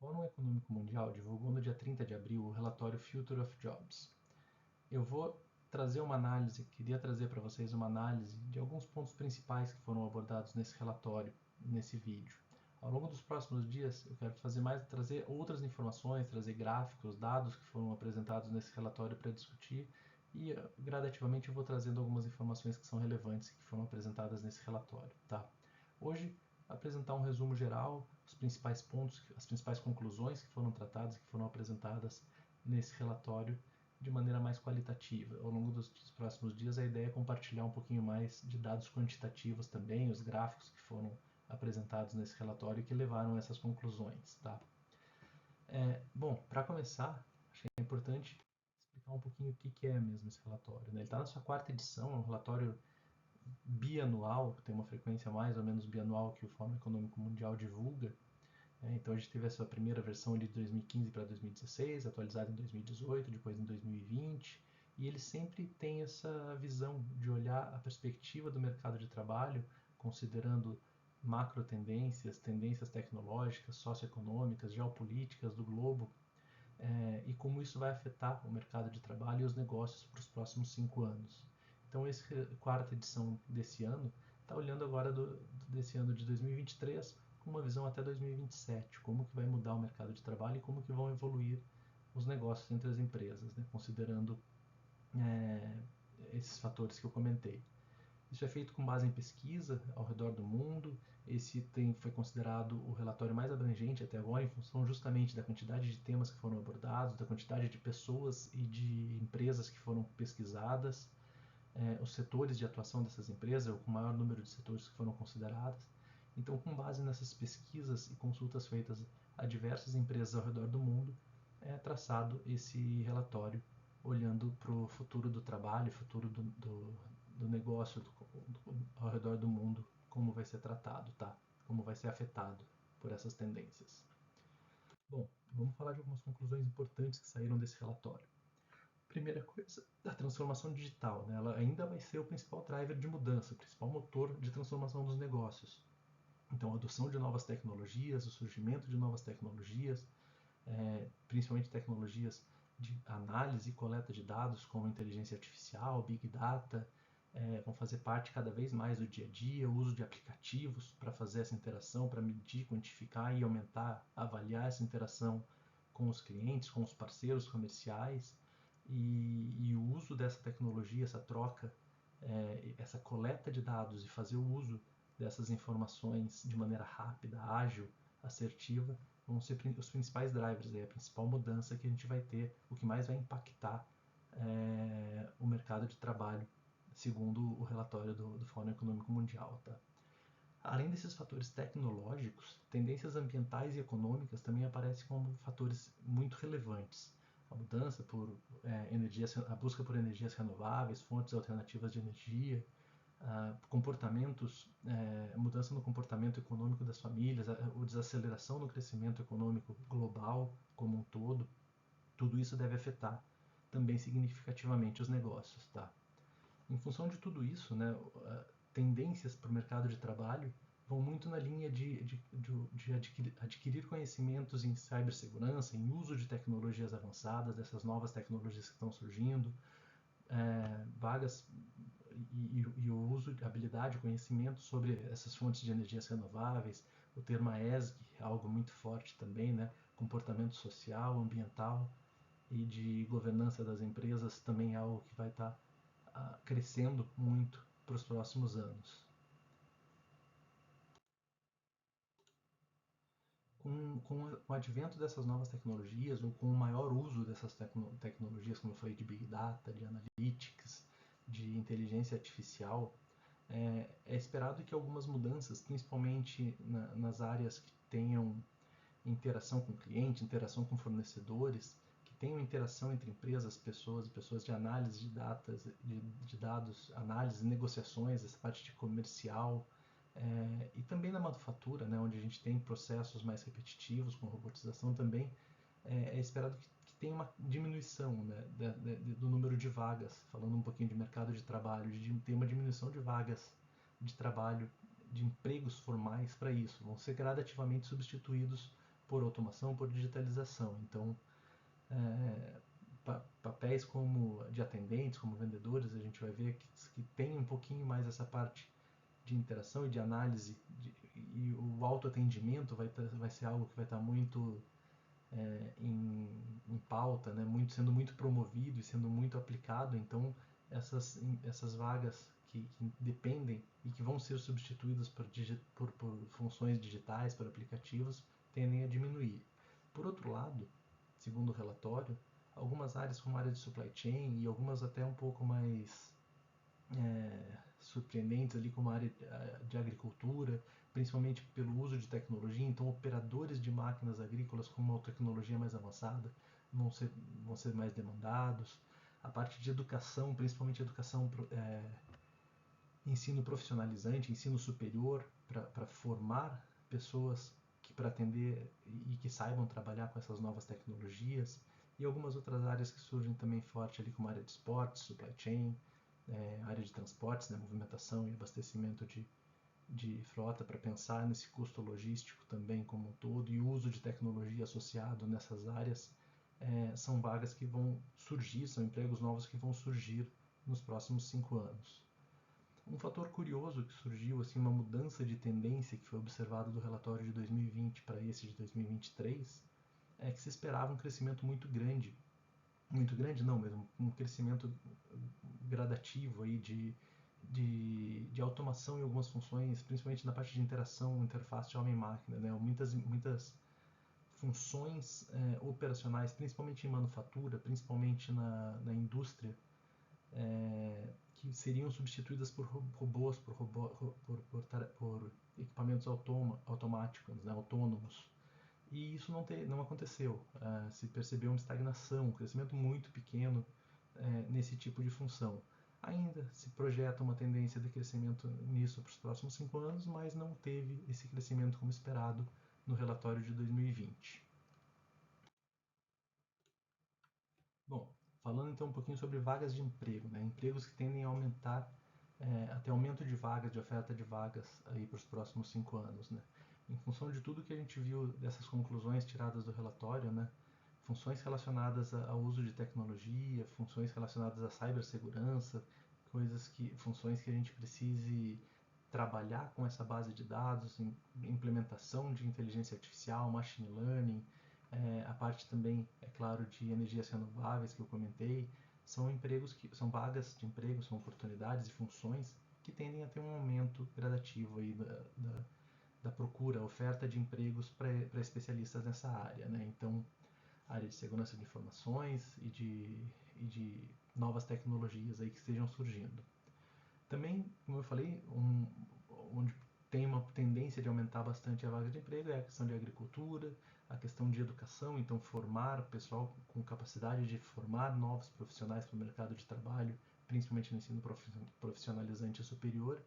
Fórum Econômico Mundial divulgou no dia 30 de abril o relatório Future of Jobs. Eu vou queria trazer para vocês uma análise de alguns pontos principais que foram abordados nesse relatório, nesse vídeo. Ao longo dos próximos dias, eu quero trazer outras informações, trazer gráficos, dados que foram apresentados nesse relatório para discutir e gradativamente eu vou trazendo algumas informações que são relevantes que foram apresentadas nesse relatório, tá? Hoje, apresentar um resumo geral, os principais pontos, as principais conclusões que foram tratadas, que foram apresentadas nesse relatório de maneira mais qualitativa. Ao longo dos próximos dias, a ideia é compartilhar um pouquinho mais de dados quantitativos também, os gráficos que foram apresentados nesse relatório e que levaram a essas conclusões. Tá? Bom, para começar, acho que é importante explicar um pouquinho o que é mesmo esse relatório. Né? Ele está na sua quarta edição, é um relatório bianual, tem uma frequência mais ou menos bianual que o Fórum Econômico Mundial divulga. Então a gente teve essa primeira versão de 2015 para 2016, atualizada em 2018, depois em 2020, e ele sempre tem essa visão de olhar a perspectiva do mercado de trabalho, considerando macro tendências, tendências tecnológicas, socioeconômicas, geopolíticas do globo, e como isso vai afetar o mercado de trabalho e os negócios para os próximos 5 anos. Então, essa quarta edição desse ano está olhando agora desse ano de 2023 com uma visão até 2027, como que vai mudar o mercado de trabalho e como que vão evoluir os negócios entre as empresas, né, considerando esses fatores que eu comentei. Isso é feito com base em pesquisa ao redor do mundo. Foi considerado o relatório mais abrangente até agora, em função justamente da quantidade de temas que foram abordados, da quantidade de pessoas e de empresas que foram pesquisadas, os setores de atuação dessas empresas, ou com o maior número de setores que foram considerados. Então, com base nessas pesquisas e consultas feitas a diversas empresas ao redor do mundo, é traçado esse relatório olhando para o futuro do trabalho, futuro do negócio ao redor do mundo, como vai ser tratado, tá? Como vai ser afetado por essas tendências. Bom, vamos falar de algumas conclusões importantes que saíram desse relatório. Primeira coisa, a transformação digital, né? Ela ainda vai ser o principal driver de mudança, o principal motor de transformação dos negócios. Então, a adoção de novas tecnologias, o surgimento de novas tecnologias, principalmente tecnologias de análise e coleta de dados, como inteligência artificial, big data, vão fazer parte cada vez mais do dia a dia, o uso de aplicativos para fazer essa interação, para medir, quantificar e aumentar, avaliar essa interação com os clientes, com os parceiros comerciais, e o uso dessa tecnologia, essa troca, essa coleta de dados e fazer o uso dessas informações de maneira rápida, ágil, assertiva, vão ser os principais drivers, a principal mudança que a gente vai ter, o que mais vai impactar o mercado de trabalho, segundo o relatório do Fórum Econômico Mundial. Tá? Além desses fatores tecnológicos, tendências ambientais e econômicas também aparecem como fatores muito relevantes. A mudança por a busca por energias renováveis, fontes alternativas de energia, mudança no comportamento econômico das famílias, a desaceleração no crescimento econômico global como um todo, tudo isso deve afetar também significativamente os negócios. Tá? Em função de tudo isso, né, tendências para o mercado de trabalho vão muito na linha de adquirir conhecimentos em cibersegurança, em uso de tecnologias avançadas, dessas novas tecnologias que estão surgindo, vagas e o uso de habilidade, conhecimento sobre essas fontes de energias renováveis, o termo ESG, algo muito forte também, né? Comportamento social, ambiental e de governança das empresas também é algo que vai estar crescendo muito para os próximos anos. Com o advento dessas novas tecnologias, ou com o maior uso dessas tecnologias, como eu falei, de Big Data, de Analytics, de inteligência artificial, é esperado que algumas mudanças, principalmente nas áreas que tenham interação com o cliente, interação com fornecedores, que tenham interação entre empresas, pessoas e pessoas de análise de dados, análise, negociações, essa parte de comercial, e também na manufatura, né, onde a gente tem processos mais repetitivos com robotização também, é esperado que tenha uma diminuição, né, do número de vagas, falando um pouquinho de mercado de trabalho, de ter uma diminuição de vagas de trabalho, de empregos formais para isso, vão ser gradativamente substituídos por automação, por digitalização. Então, papéis como de atendentes, como vendedores, a gente vai ver que tem um pouquinho mais essa parte de interação e de análise, e o autoatendimento vai ser algo que vai estar muito em pauta, né? Sendo muito promovido e sendo muito aplicado. Então, essas vagas que dependem e que vão ser substituídas por funções digitais, por aplicativos, tendem a diminuir. Por outro lado, segundo o relatório, algumas áreas como a área de supply chain e algumas até um pouco mais surpreendentes ali, como a área de agricultura, principalmente pelo uso de tecnologia. Então, operadores de máquinas agrícolas com uma tecnologia mais avançada vão ser mais demandados. A parte de educação, principalmente educação, ensino profissionalizante, ensino superior, para formar pessoas para atender e que saibam trabalhar com essas novas tecnologias, e algumas outras áreas que surgem também forte ali, como a área de esportes, supply chain, área de transportes, né, movimentação e abastecimento de frota, para pensar nesse custo logístico também como um todo, e o uso de tecnologia associado nessas áreas. São vagas que vão surgir, são empregos novos que vão surgir nos próximos 5 anos. Um fator curioso que surgiu, assim, uma mudança de tendência que foi observado do relatório de 2020 para esse de 2023, é que se esperava um crescimento muito grande não, mesmo um crescimento gradativo aí de automação em algumas funções, principalmente na parte de interação, interface de homem-máquina, né? Muitas funções operacionais, principalmente em manufatura, principalmente na indústria, que seriam substituídas por robôs, por equipamentos automáticos, né, autônomos. E isso não aconteceu. Se percebeu uma estagnação, um crescimento muito pequeno nesse tipo de função. Ainda se projeta uma tendência de crescimento nisso para os próximos 5 anos, mas não teve esse crescimento como esperado no relatório de 2020. Bom, falando então um pouquinho sobre vagas de emprego, né? Empregos que tendem a aumentar, até aumento de vagas, de oferta de vagas aí para os próximos 5 anos, né? Em função de tudo que a gente viu dessas conclusões tiradas do relatório, né? Funções relacionadas ao uso de tecnologia, funções relacionadas à cibersegurança, funções que a gente precise trabalhar com essa base de dados, implementação de inteligência artificial, machine learning, a parte também, é claro, de energias renováveis que eu comentei, são vagas de emprego, são oportunidades e funções que tendem a ter um aumento gradativo aí da procura, oferta de empregos para especialistas nessa área, né? Então, área de segurança de informações e de novas tecnologias aí que estejam surgindo. Também, como eu falei, onde tem uma tendência de aumentar bastante a vaga de emprego é a questão de agricultura, a questão de educação, então formar pessoal com capacidade de formar novos profissionais para o mercado de trabalho, principalmente no ensino profissionalizante superior,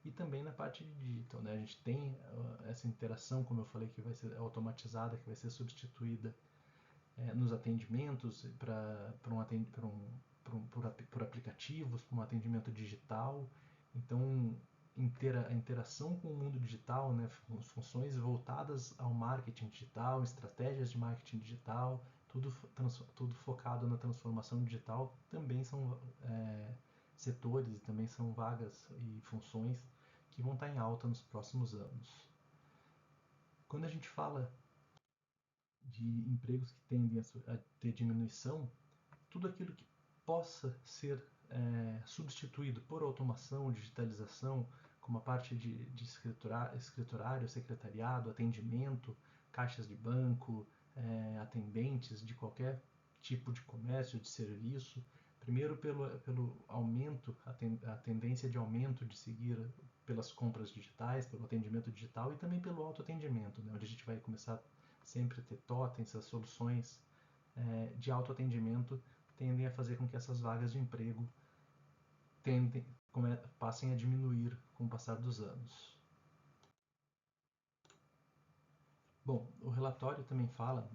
e também na parte de digital, né? A gente tem essa interação, como eu falei, que vai ser automatizada, que vai ser substituída nos atendimentos por aplicativos, por um atendimento digital. Então, a interação com o mundo digital, né, funções voltadas ao marketing digital, estratégias de marketing digital, tudo focado na transformação digital, também são setores e também são vagas e funções que vão estar em alta nos próximos anos. Quando a gente fala de empregos que tendem a ter diminuição, tudo aquilo que possa ser substituído por automação, digitalização, como a parte de escriturário, secretariado, atendimento, caixas de banco, atendentes de qualquer tipo de comércio, de serviço. Primeiro pelo aumento, a tendência de aumento de seguir pelas compras digitais, pelo atendimento digital, e também pelo autoatendimento, né, onde a gente vai começar sempre a ter totens, as soluções de autoatendimento tendem a fazer com que essas vagas de emprego passem a diminuir com o passar dos anos. Bom, o relatório também fala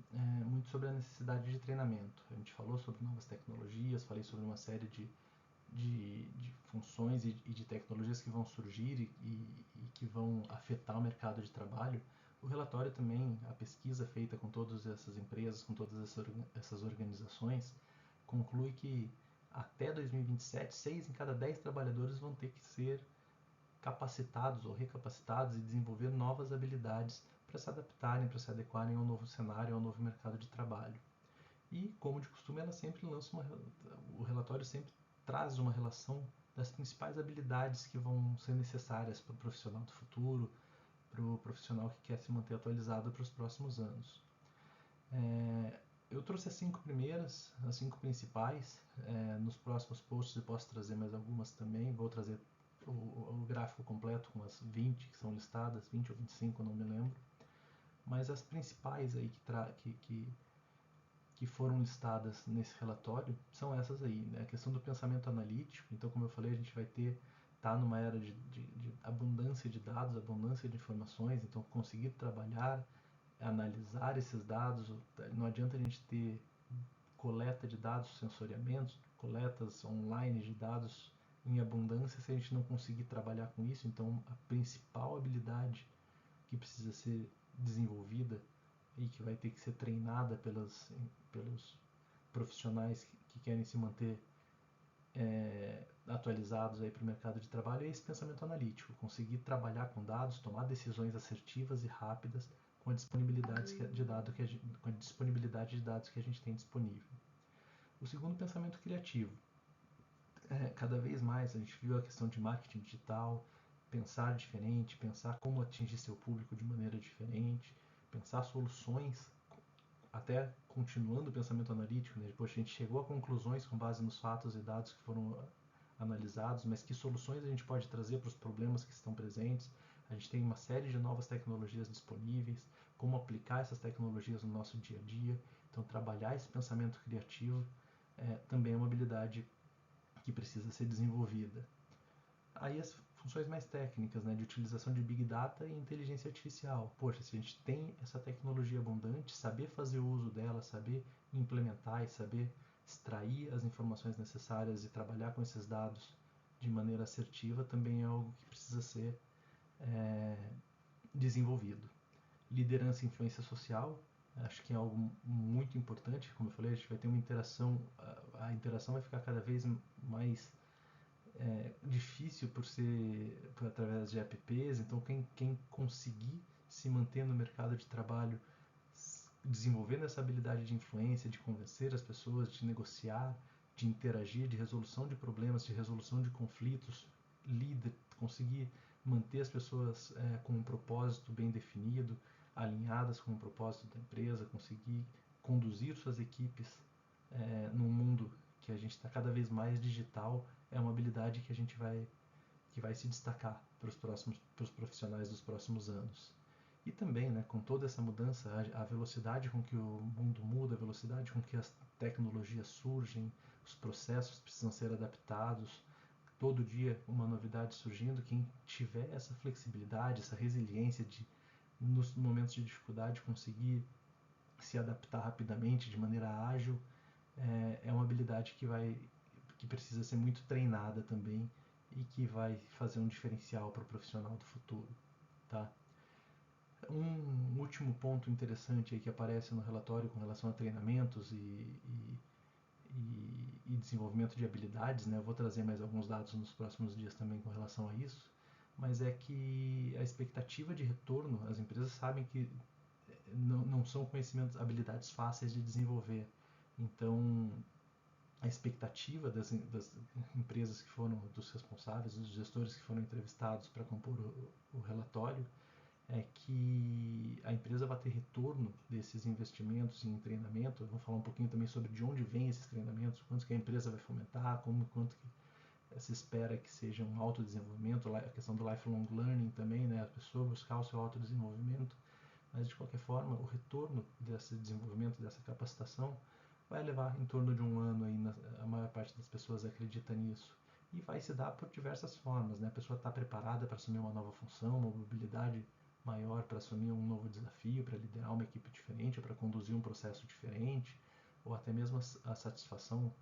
muito sobre a necessidade de treinamento. A gente falou sobre novas tecnologias, falei sobre uma série de funções e de tecnologias que vão surgir e que vão afetar o mercado de trabalho. O relatório também, a pesquisa feita com todas essas empresas, com todas essas organizações, conclui que até 2027, 6 em cada 10 trabalhadores vão ter que ser capacitados ou recapacitados e desenvolver novas habilidades para se adaptarem, para se adequarem ao novo cenário, ao novo mercado de trabalho. E, como de costume, ela sempre lança o relatório sempre traz uma relação das principais habilidades que vão ser necessárias para o profissional do futuro, para o profissional que quer se manter atualizado para os próximos anos. Eu trouxe as 5 primeiras, as 5 principais. Nos próximos posts eu posso trazer mais algumas também. Vou trazer o gráfico completo com as 20 que são listadas, 20 ou 25, não me lembro. Mas as principais aí que foram listadas nesse relatório são essas aí, né? A questão do pensamento analítico. Então, como eu falei, a gente vai tá numa era de abundância de dados, abundância de informações. Então, conseguir trabalhar, analisar esses dados. Não adianta a gente ter coleta de dados, sensoriamentos, coletas online de dados em abundância se a gente não conseguir trabalhar com isso. Então, a principal habilidade que precisa ser desenvolvida e que vai ter que ser treinada pelos profissionais que querem se manter atualizados para o mercado de trabalho é esse pensamento analítico, conseguir trabalhar com dados, tomar decisões assertivas e rápidas com a disponibilidade de dados que a gente tem disponível. O segundo, pensamento criativo. Cada vez mais a gente viu a questão de marketing digital, pensar diferente, pensar como atingir seu público de maneira diferente, pensar soluções, até continuando o pensamento analítico, né? Depois a gente chegou a conclusões com base nos fatos e dados que foram analisados, mas que soluções a gente pode trazer para os problemas que estão presentes. A gente tem uma série de novas tecnologias disponíveis, como aplicar essas tecnologias no nosso dia a dia. Então, trabalhar esse pensamento criativo também é uma habilidade que precisa ser desenvolvida. Aí as funções mais técnicas, né, de utilização de Big Data e inteligência artificial. Poxa, se a gente tem essa tecnologia abundante, saber fazer uso dela, saber implementar e saber extrair as informações necessárias e trabalhar com esses dados de maneira assertiva também é algo que precisa ser desenvolvido. Liderança e influência social, acho que é algo muito importante. Como eu falei, a gente vai ter uma interação, a interação vai ficar cada vez mais difícil por através de apps. Então, quem conseguir se manter no mercado de trabalho desenvolvendo essa habilidade de influência, de convencer as pessoas, de negociar, de interagir, de resolução de problemas, de resolução de conflitos, conseguir manter as pessoas com um propósito bem definido, alinhadas com o propósito da empresa, conseguir conduzir suas equipes num mundo que a gente está cada vez mais digital, é uma habilidade que a gente vai se destacar para os profissionais dos próximos anos. E também, né, com toda essa mudança, a velocidade com que o mundo muda, a velocidade com que as tecnologias surgem, os processos precisam ser adaptados, todo dia uma novidade surgindo. Quem tiver essa flexibilidade, essa resiliência de, nos momentos de dificuldade, conseguir se adaptar rapidamente, de maneira ágil, é uma habilidade que precisa ser muito treinada também e que vai fazer um diferencial para o profissional do futuro, tá? Um último ponto interessante aí que aparece no relatório com relação a treinamentos e desenvolvimento de habilidades, né? Eu vou trazer mais alguns dados nos próximos dias também com relação a isso, mas é que a expectativa de retorno, as empresas sabem que não são conhecimentos, habilidades fáceis de desenvolver. Então, a expectativa das empresas que foram, dos responsáveis, dos gestores que foram entrevistados para compor o relatório, é que a empresa vai ter retorno desses investimentos em treinamento. Eu vou falar um pouquinho também sobre de onde vêm esses treinamentos, quanto que a empresa vai fomentar, quanto que se espera que seja um autodesenvolvimento, a questão do lifelong learning também, né, a pessoa buscar o seu autodesenvolvimento. Mas de qualquer forma, o retorno desse desenvolvimento, dessa capacitação, vai levar em torno de um ano. Aí a maior parte das pessoas acredita nisso. E vai se dar por diversas formas, né? A pessoa está preparada para assumir uma nova função, uma mobilidade maior para assumir um novo desafio, para liderar uma equipe diferente, para conduzir um processo diferente, ou até mesmo a satisfação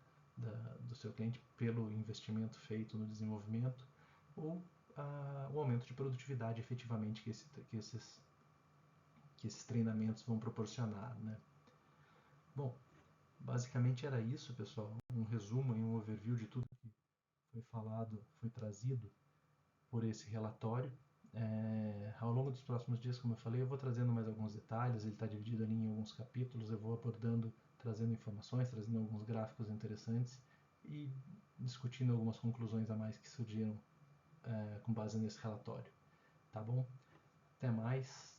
do seu cliente pelo investimento feito no desenvolvimento, ou o aumento de produtividade efetivamente que esses que esses treinamentos vão proporcionar, né? Bom, basicamente era isso, pessoal. Um resumo e um overview de tudo que foi falado, foi trazido por esse relatório. Ao longo dos próximos dias, como eu falei, eu vou trazendo mais alguns detalhes. Ele está dividido ali em alguns capítulos. Eu vou abordando, trazendo informações, trazendo alguns gráficos interessantes e discutindo algumas conclusões a mais que surgiram com base nesse relatório. Tá bom? Até mais.